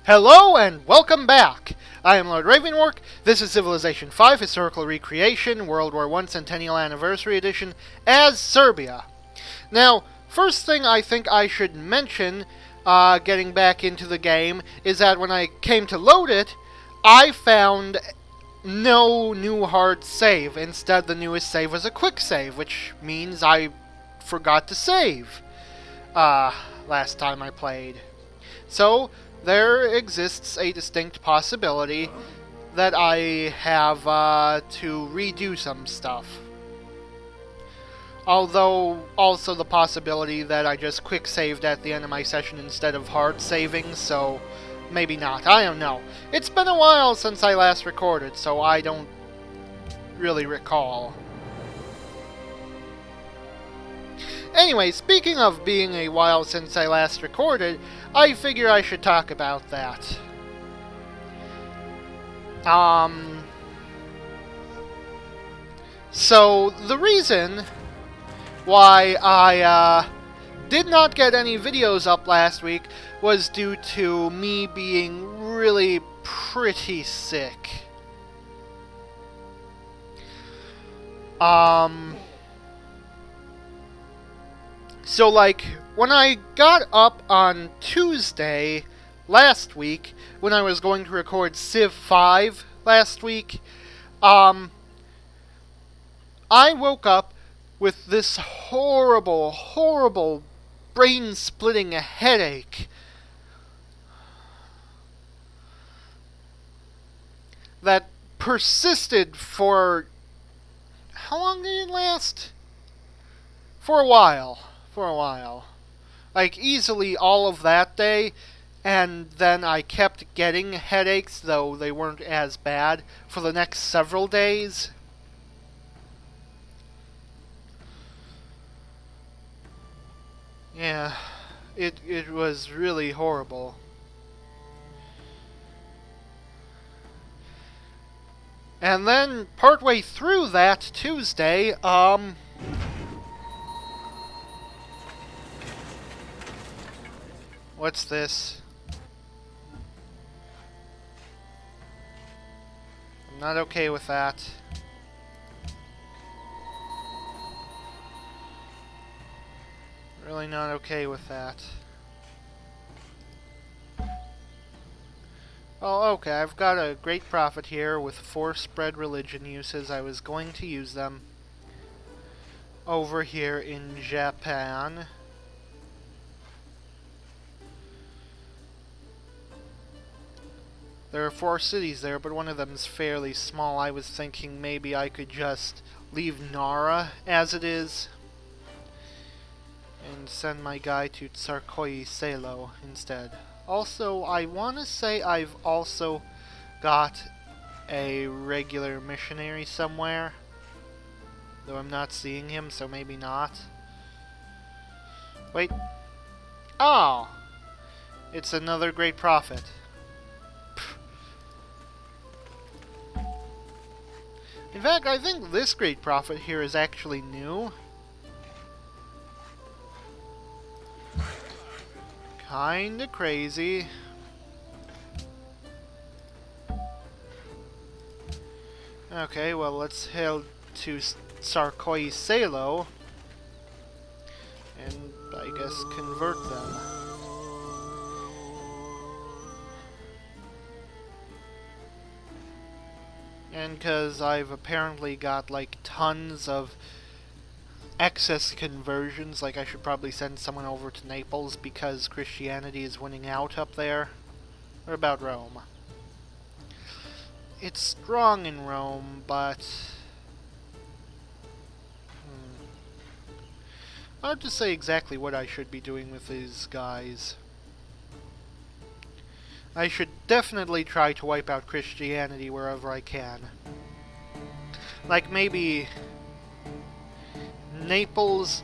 Hello and welcome back! I am Lord Revonworc. This is Civilization V Historical Recreation, World War I Centennial Anniversary Edition, as Serbia. Now, first thing I think I should mention, getting back into the game, is that when I came to load it, I found no new hard save. Instead, the newest save was a quick save, which means I forgot to save last time I played. So, there exists a distinct possibility that I have to redo some stuff. Although, also the possibility that I just quick saved at the end of my session instead of hard saving, so maybe not. I don't know. It's been a while since I last recorded, so I don't really recall. Anyway, speaking of being a while since I last recorded, I figure I should talk about that. So, the reason why I did not get any videos up last week was due to me being really pretty sick. So, like, when I got up on Tuesday last week, when I was going to record Civ 5 last week, I woke up with this horrible, horrible brain-splitting headache that persisted for... How long did it last? For a while. Like, easily all of that day, and then I kept getting headaches, though they weren't as bad, for the next several days. Yeah, it was really horrible. And then, partway through that Tuesday, what's this? I'm not okay with that. Really not okay with that. Oh, okay, I've got a great profit here with 4 spread religion uses. I was going to use them over here in Japan. There are 4 cities there, but one of them is fairly small. I was thinking maybe I could just leave Nara as it is and send my guy to Tsarskoye Selo instead. Also, I want to say I've also got a regular missionary somewhere, though I'm not seeing him, so maybe not. Wait. Oh! It's another great prophet. In fact, I think this great prophet here is actually new. Kinda crazy. Okay, well, let's head to Tsarskoye Selo and, I guess, convert them. And because I've apparently got, like, tons of excess conversions, like I should probably send someone over to Naples because Christianity is winning out up there. What about Rome? It's strong in Rome, but... hard to say exactly what I should be doing with these guys. I should definitely try to wipe out Christianity wherever I can. Like maybe Naples,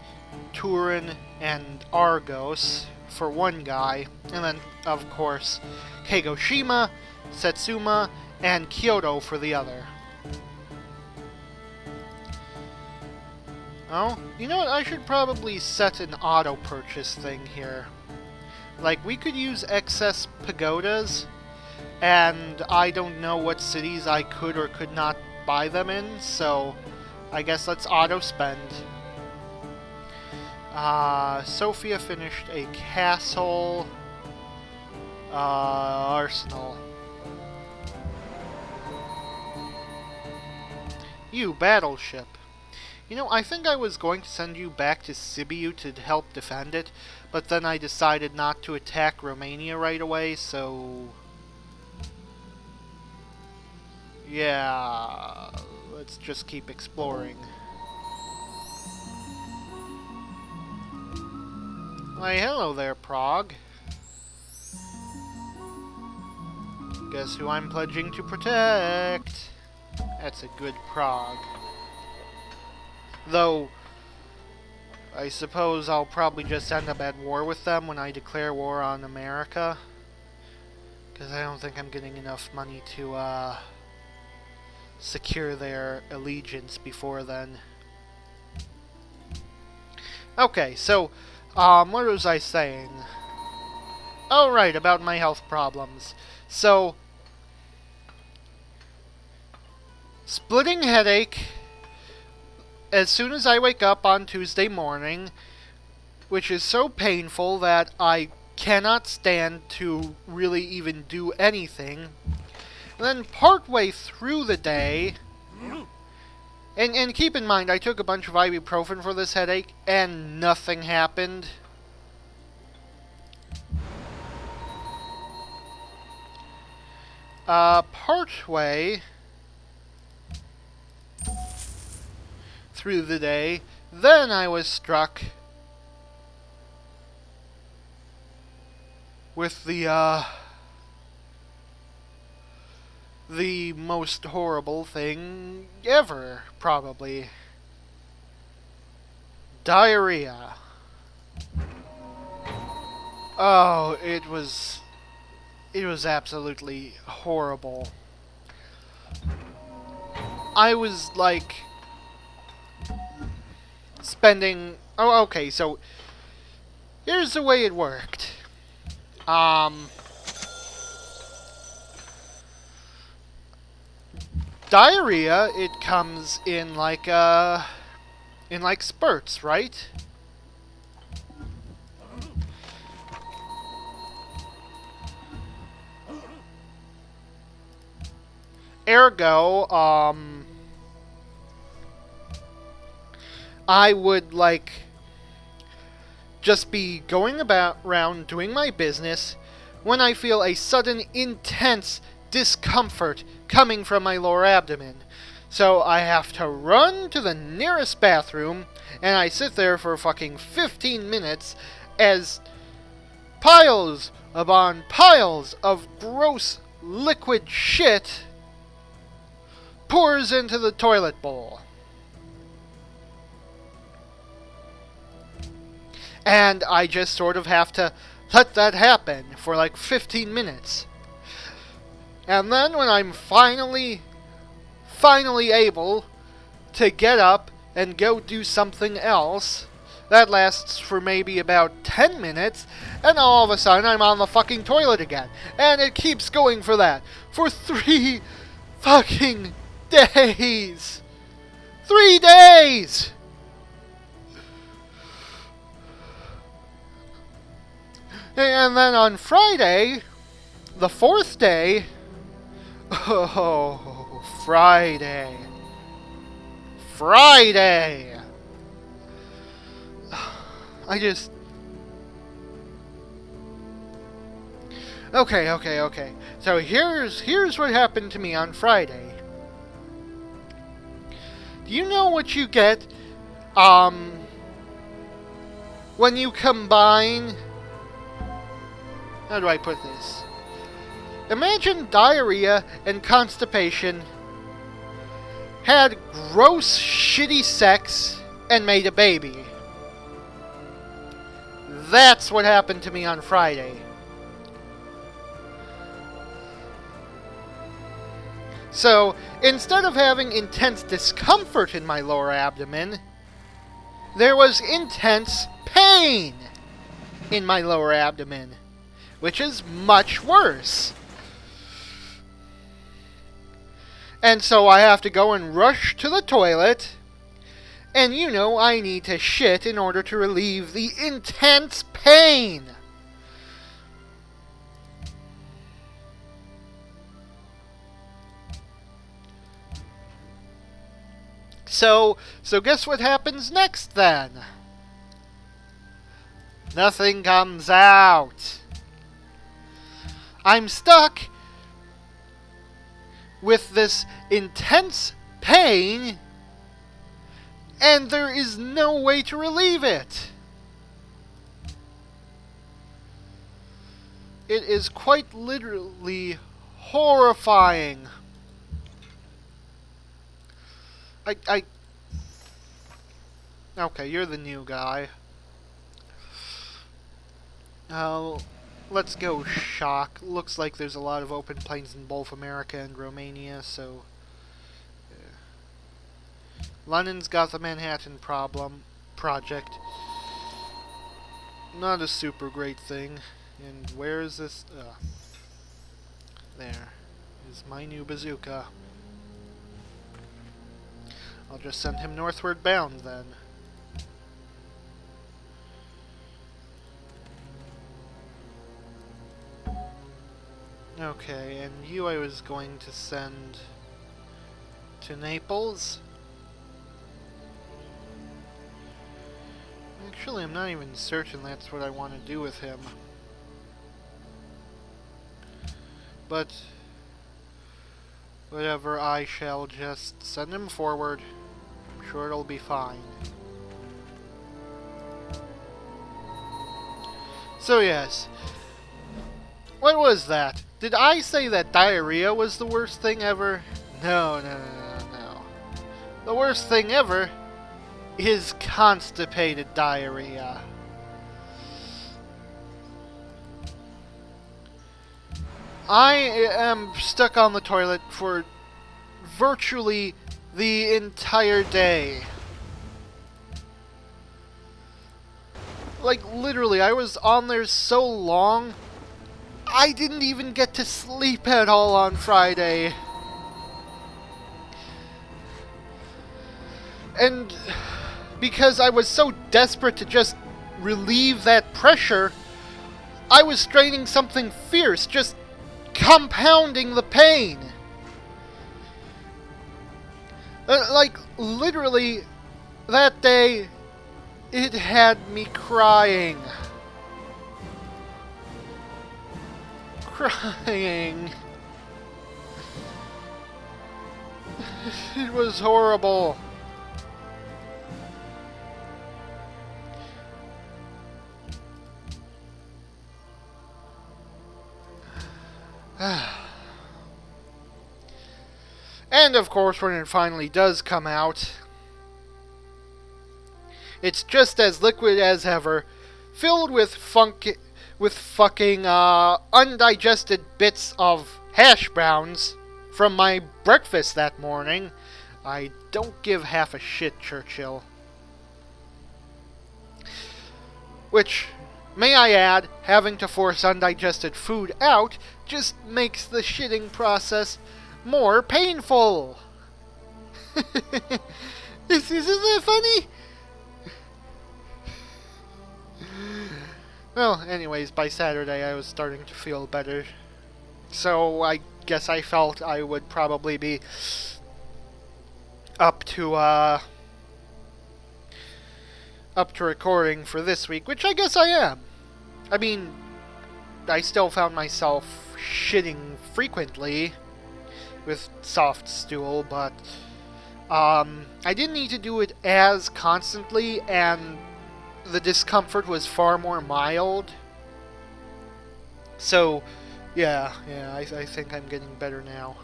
Turin, and Argos for one guy, and then, of course, Kagoshima, Satsuma, and Kyoto for the other. Oh, you know what? I should probably set an auto-purchase thing here. Like, we could use excess pagodas and I don't know what cities I could or could not buy them in, so I guess let's auto-spend. Sofia finished a castle. Arsenal. You, battleship. You know, I think I was going to send you back to Sibiu to help defend it, but then I decided not to attack Romania right away, so... yeah, let's just keep exploring. Why, hello there, Prague. Guess who I'm pledging to protect? That's a good Prague. Though, I suppose I'll probably just end up at war with them when I declare war on America. Because I don't think I'm getting enough money to, secure their allegiance before then. Okay, so, what was I saying? Oh, right, about my health problems. So, splitting headache as soon as I wake up on Tuesday morning, which is so painful that I cannot stand to really even do anything. And then partway through the day, and keep in mind, I took a bunch of ibuprofen for this headache, and nothing happened. Partway through the day, then I was struck with the most horrible thing ever, probably. Diarrhea. Oh, it was absolutely horrible. I was, like, spending... oh, okay, so here's the way it worked. Diarrhea, it comes in like spurts, right? Ergo, I would, like, just be going around doing my business when I feel a sudden intense discomfort coming from my lower abdomen. So I have to run to the nearest bathroom, and I sit there for fucking 15 minutes as piles upon piles of gross liquid shit pours into the toilet bowl. And I just sort of have to let that happen for like 15 minutes. And then when I'm finally able to get up and go do something else, that lasts for maybe about 10 minutes, and all of a sudden I'm on the fucking toilet again. And it keeps going for that. For 3 fucking days! 3 days! And then on Friday, the 4th day... oh, Friday. Friday! I just... Okay. So here's what happened to me on Friday. Do you know what you get, when you combine... how do I put this? Imagine diarrhea and constipation had gross, shitty sex and made a baby. That's what happened to me on Friday. So, instead of having intense discomfort in my lower abdomen, there was intense pain in my lower abdomen, which is much worse. And so I have to go and rush to the toilet. And you know, I need to shit in order to relieve the intense pain. So guess what happens next then? Nothing comes out. I'm stuck with this intense pain, and there is no way to relieve it. It is quite literally horrifying. Okay, you're the new guy. Let's go shock. Looks like there's a lot of open plains in both America and Romania, so... Yeah. London's got the Manhattan project. Not a super great thing. And where is this? There is my new bazooka. I'll just send him northward bound then. Okay, and you I was going to send to Naples. Actually, I'm not even certain that's what I want to do with him. But whatever, I shall just send him forward. I'm sure it'll be fine. So yes. What was that? Did I say that diarrhea was the worst thing ever? No. The worst thing ever is constipated diarrhea. I am stuck on the toilet for virtually the entire day. Like, literally, I was on there so long, I didn't even get to sleep at all on Friday. And because I was so desperate to just relieve that pressure, I was straining something fierce, just compounding the pain. Like, literally, that day, it had me crying. It was horrible. And of course, when it finally does come out, it's just as liquid as ever, filled with fucking undigested bits of hash browns from my breakfast that morning. I don't give half a shit, Churchill. Which, may I add, having to force undigested food out just makes the shitting process more painful. Isn't that funny? Well, anyways, by Saturday I was starting to feel better. So I guess I felt I would probably be up to recording for this week, which I guess I am. I mean, I still found myself shitting frequently with soft stool, but I didn't need to do it as constantly, and the discomfort was far more mild. So, yeah, I think I'm getting better now.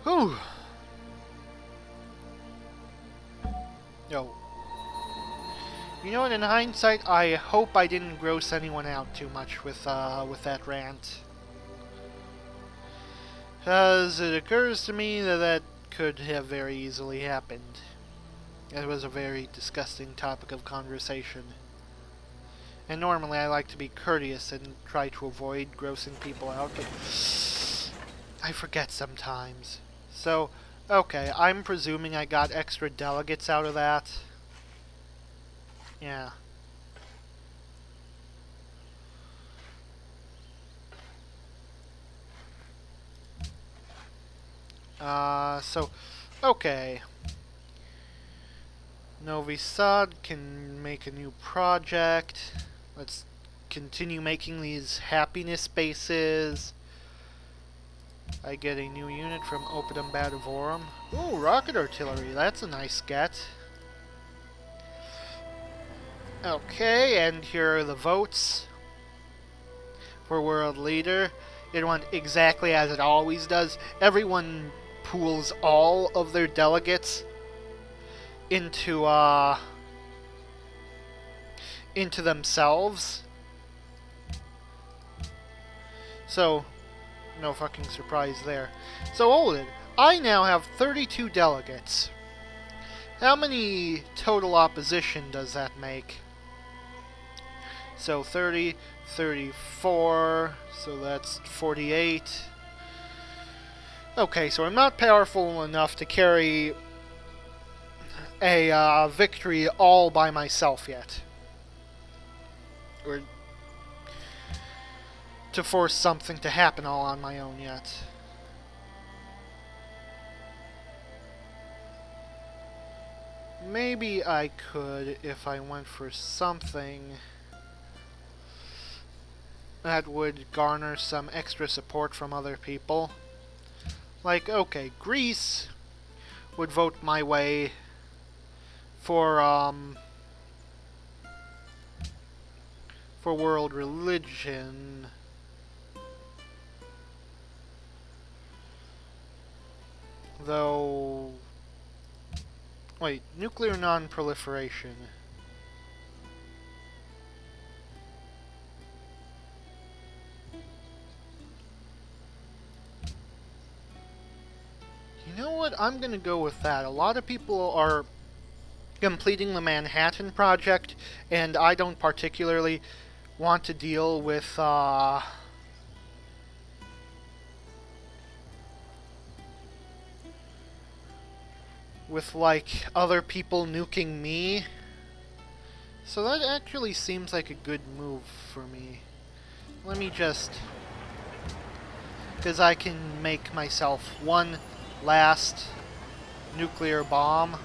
Whew. Yo. You know, in hindsight, I hope I didn't gross anyone out too much with that rant. Because it occurs to me that could have very easily happened. It was a very disgusting topic of conversation. And normally I like to be courteous and try to avoid grossing people out, but I forget sometimes. So, okay, I'm presuming I got extra delegates out of that. Yeah. Okay. Novi Sad can make a new project. Let's continue making these happiness bases. I get a new unit from Opidum Badivorum. Ooh, rocket artillery. That's a nice get. Okay, and here are the votes for World Leader. It went exactly as it always does. Everyone pools all of their delegates into themselves. So, no fucking surprise there. So, Olid, I now have 32 delegates. How many total opposition does that make? So 30, 34, so that's 48. Okay, so I'm not powerful enough to carry a victory all by myself yet. Or to force something to happen all on my own yet. Maybe I could if I went for something that would garner some extra support from other people. Like, okay, Greece would vote my way for world religion. Though, wait, nuclear non-proliferation. You know what? I'm gonna go with that. A lot of people are completing the Manhattan Project, and I don't particularly want to deal with like other people nuking me. So that actually seems like a good move for me. Let me just, because I can make myself one last nuclear bomb.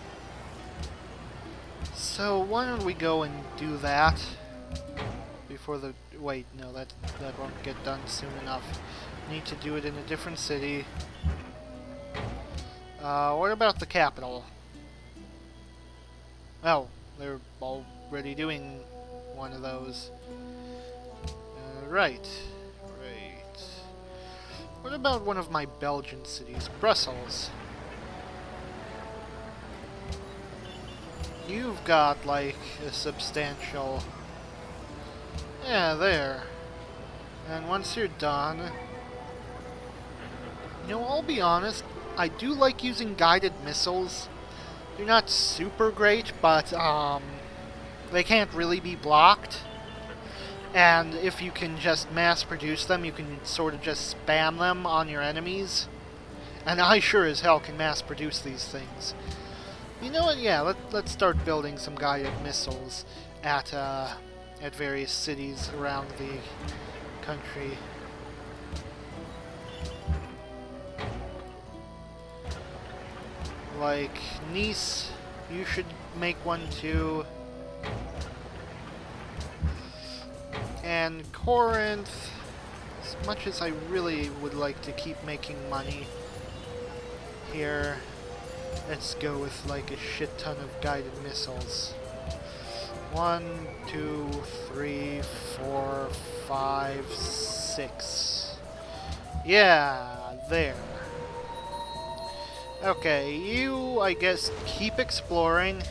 So why don't we go and do that before the... Wait, no, that won't get done soon enough. Need to do it in a different city. What about the capital? Oh, they're already doing one of those. Right. What about one of my Belgian cities? Brussels. You've got, like, a substantial... Yeah, there. And once you're done... You know, I'll be honest, I do like using guided missiles. They're not super great, but, they can't really be blocked. And if you can just mass produce them, you can sort of just spam them on your enemies. And I sure as hell can mass produce these things. You know what? Yeah, let's start building some guided missiles at various cities around the country. Like Nice, you should make one too. And Corinth, as much as I really would like to keep making money here, let's go with like a shit ton of guided missiles. 1, 2, 3, 4, 5, 6. Yeah, there. Okay, you, I guess, keep exploring.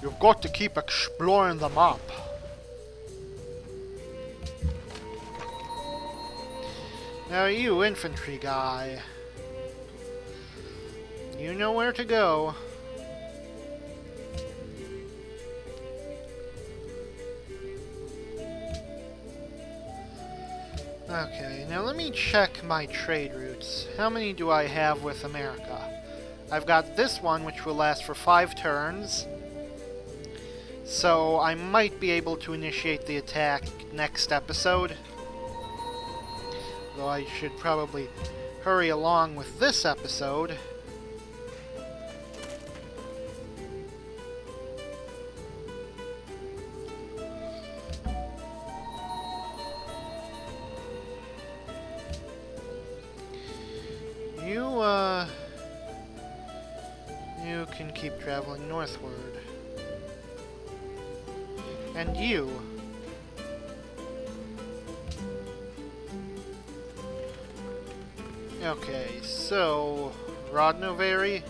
You've got to keep exploring the map. Now you, infantry guy. You know where to go. Okay, now let me check my trade routes. How many do I have with America? I've got this one, which will last for 5 turns. So I might be able to initiate the attack next episode. Though I should probably hurry along with this episode. You can keep traveling northward. And you. Okay, so Rodnovari.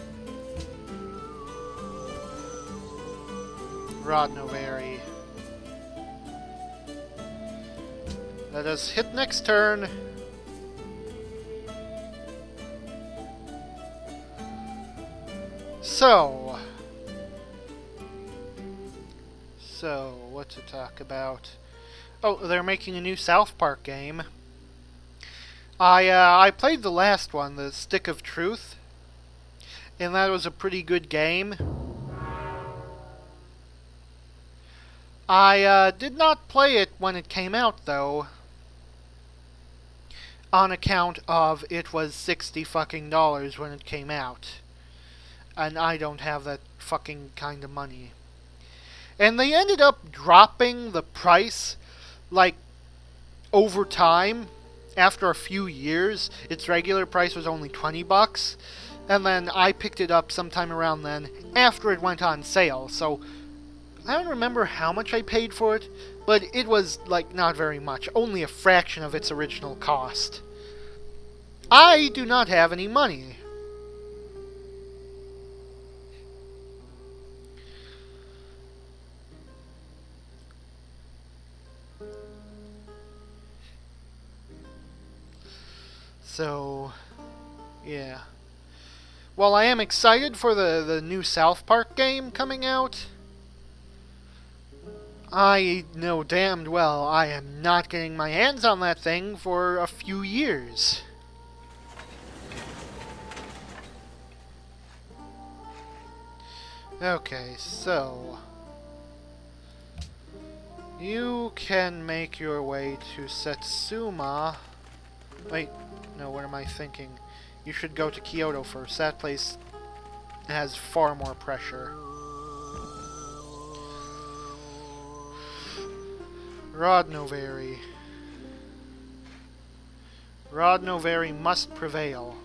Let us hit next turn. So, what to talk about? Oh, they're making a new South Park game. I played the last one, the Stick of Truth, and that was a pretty good game. I did not play it when it came out, though, on account of it was $60 fucking when it came out. And I don't have that fucking kind of money. And they ended up dropping the price, like, over time. After a few years, its regular price was only $20, and then I picked it up sometime around then, after it went on sale, so I don't remember how much I paid for it, but it was, like, not very much, only a fraction of its original cost. I do not have any money. So, yeah. While I am excited for the new South Park game coming out, I know damned well I am not getting my hands on that thing for a few years. Okay, so you can make your way to Satsuma. Wait, no, what am I thinking? You should go to Kyoto first. That place has far more pressure. Rodnovari. Rodnovari must prevail.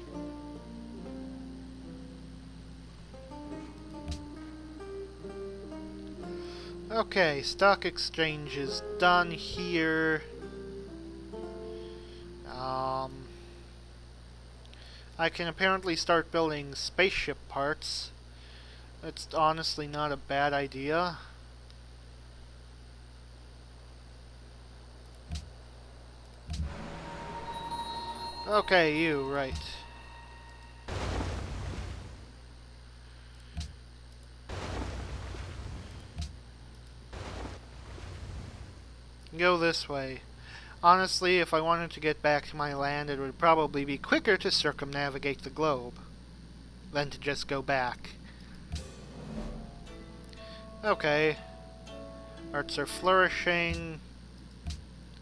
Okay, stock exchange is done here. I can apparently start building spaceship parts. It's honestly not a bad idea. Okay, you, right. Go this way. Honestly, if I wanted to get back to my land, it would probably be quicker to circumnavigate the globe than to just go back. Okay. Arts are flourishing.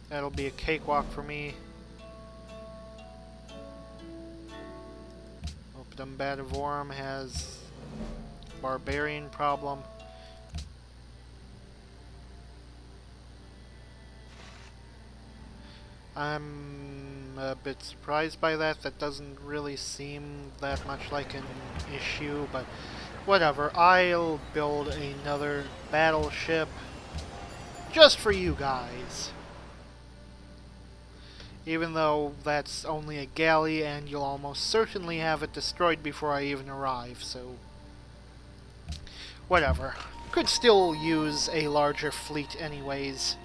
That'll be a cakewalk for me. Opidum Badivorum has barbarian problem. I'm a bit surprised by that. That doesn't really seem that much like an issue, but whatever. I'll build another battleship just for you guys. Even though that's only a galley and you'll almost certainly have it destroyed before I even arrive, so whatever. Could still use a larger fleet anyways.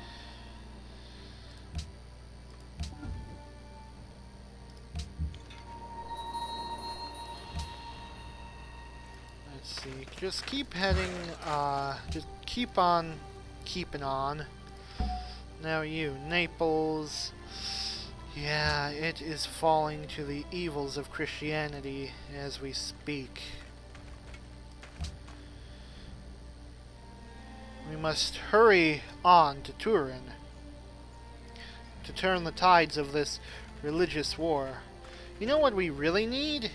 See, just keep heading, just keep on keeping on. Now you, Naples, Yeah, it is falling to the evils of Christianity as we speak. We must hurry on to Turin to turn the tides of this religious war. You know what we really need?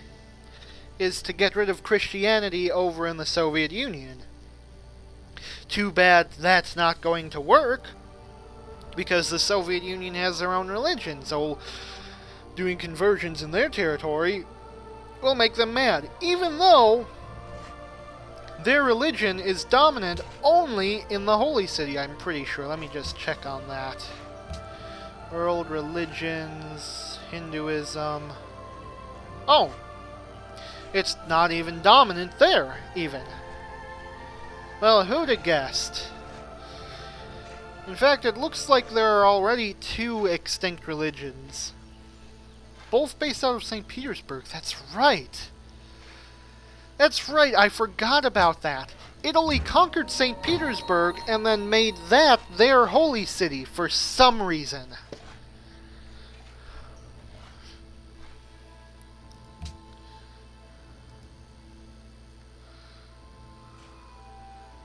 Is to get rid of Christianity over in the Soviet Union. Too bad that's not going to work, because the Soviet Union has their own religion, so doing conversions in their territory will make them mad, even though their religion is dominant only in the Holy City, I'm pretty sure. Let me just check on that. World religions, Hinduism. Oh! It's not even dominant there, even. Well, who'd have guessed? In fact, it looks like there are already 2 extinct religions. Both based out of St. Petersburg. That's right. That's right, I forgot about that. Italy conquered St. Petersburg and then made that their holy city for some reason.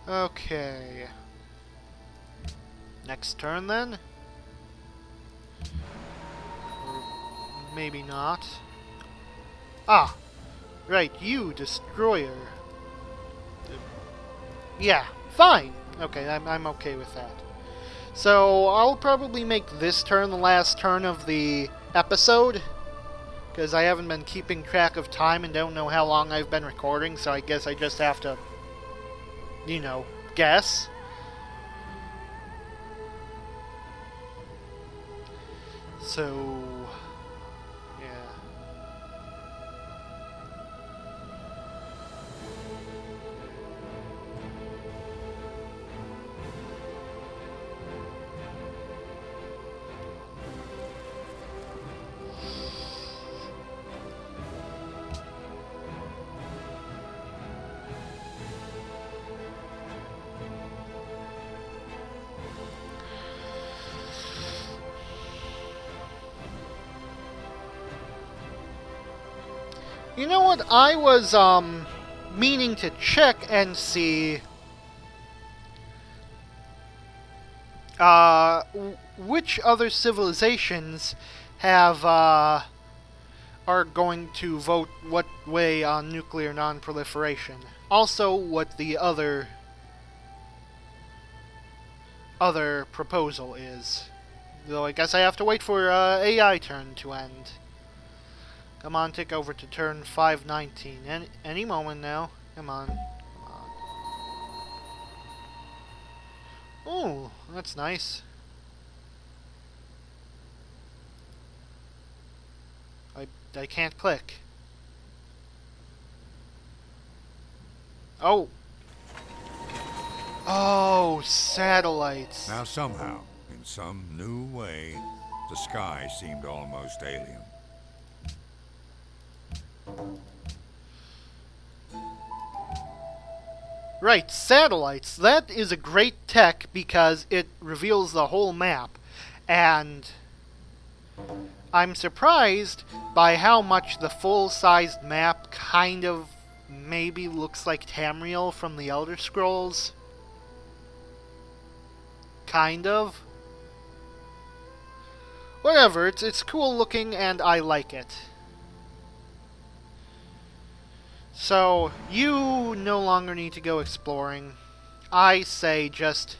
Okay. Next turn then? Or maybe not. Ah! Right, you, Destroyer. Yeah, fine! Okay, I'm okay with that. So, I'll probably make this turn the last turn of the episode, because I haven't been keeping track of time and don't know how long I've been recording, so I guess I just have to, you know, guess. So, yeah. You know what? I was, meaning to check and see, which other civilizations have, are going to vote what way on nuclear non-proliferation. Also, what the other proposal is. Though I guess I have to wait for, AI turn to end. Come on, take over to turn 519. Any moment now. Come on. Come on. Ooh, that's nice. I can't click. Oh. Oh, satellites. Now somehow, in some new way, the sky seemed almost alien. Right, satellites. That is a great tech because it reveals the whole map. And I'm surprised by how much the full-sized map kind of maybe looks like Tamriel from the Elder Scrolls. Kind of. Whatever, it's cool looking and I like it. So, you no longer need to go exploring. I say just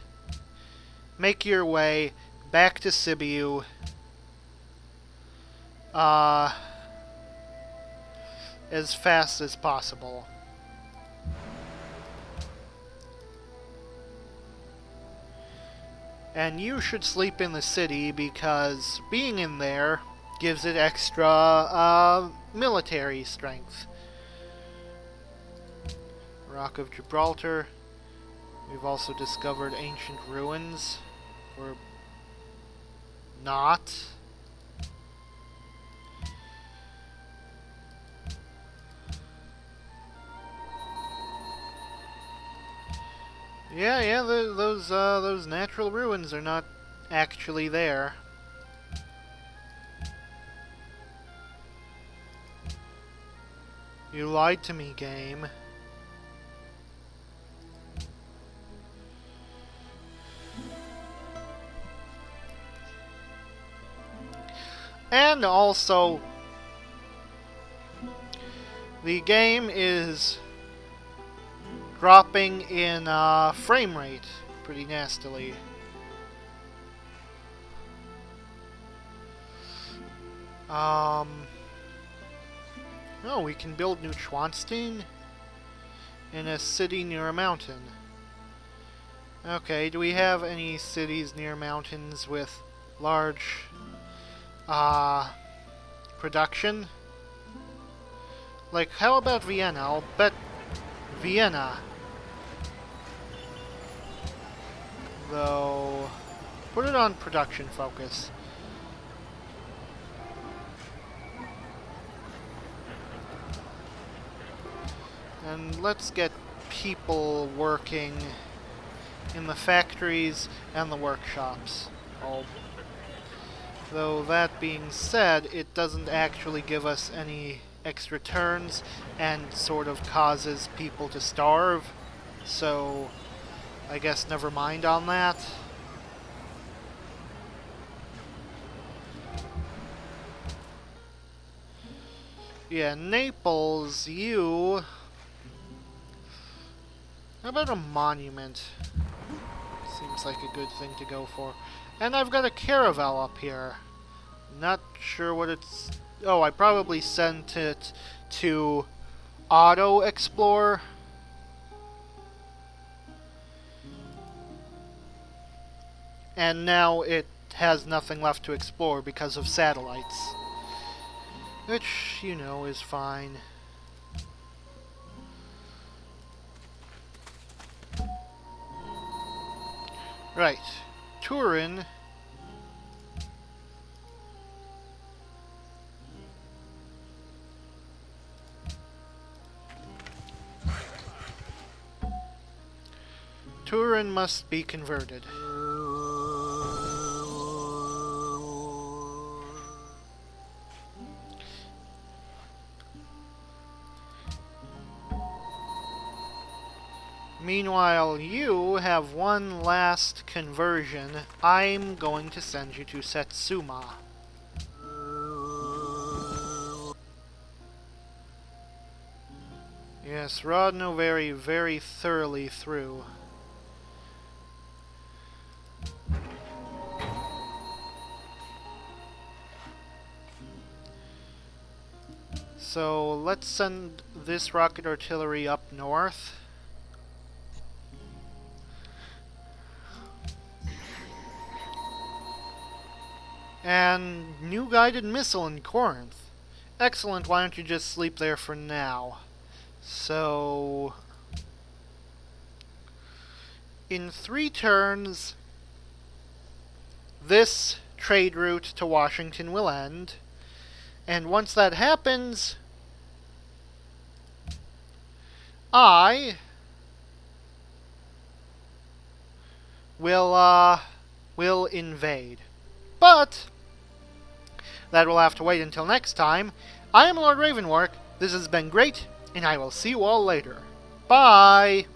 make your way back to Sibiu. As fast as possible. And you should sleep in the city because being in there gives it extra military strength. Rock of Gibraltar. We've also discovered ancient ruins. Or not. Yeah, those natural ruins are not actually there. You lied to me, game. And also, the game is dropping in frame rate pretty nastily. Oh, we can build New Schwanstein in a city near a mountain. Okay, do we have any cities near mountains with large production? Like, how about Vienna? I'll bet Vienna. Though, put it on production focus. And let's get people working in the factories and the workshops. Though that being said, it doesn't actually give us any extra turns and sort of causes people to starve. So, I guess never mind on that. Yeah, Naples, you... How about a monument? Seems like a good thing to go for. And I've got a caravel up here. Not sure what it's... Oh, I probably sent it to Auto Explore. And now it has nothing left to explore because of satellites. Which, you know, is fine. Right. Turin. Turin must be converted. Meanwhile, you have one last conversion. I'm going to send you to Setsuma. Yes, Rodno very thoroughly through. So, let's send this rocket artillery up north. And new guided missile in Corinth. Excellent, why don't you just sleep there for now? So, in 3 turns, this trade route to Washington will end. And once that happens, I will invade. But that will have to wait until next time. I am Lord Revonworc. This has been great, and I will see you all later. Bye!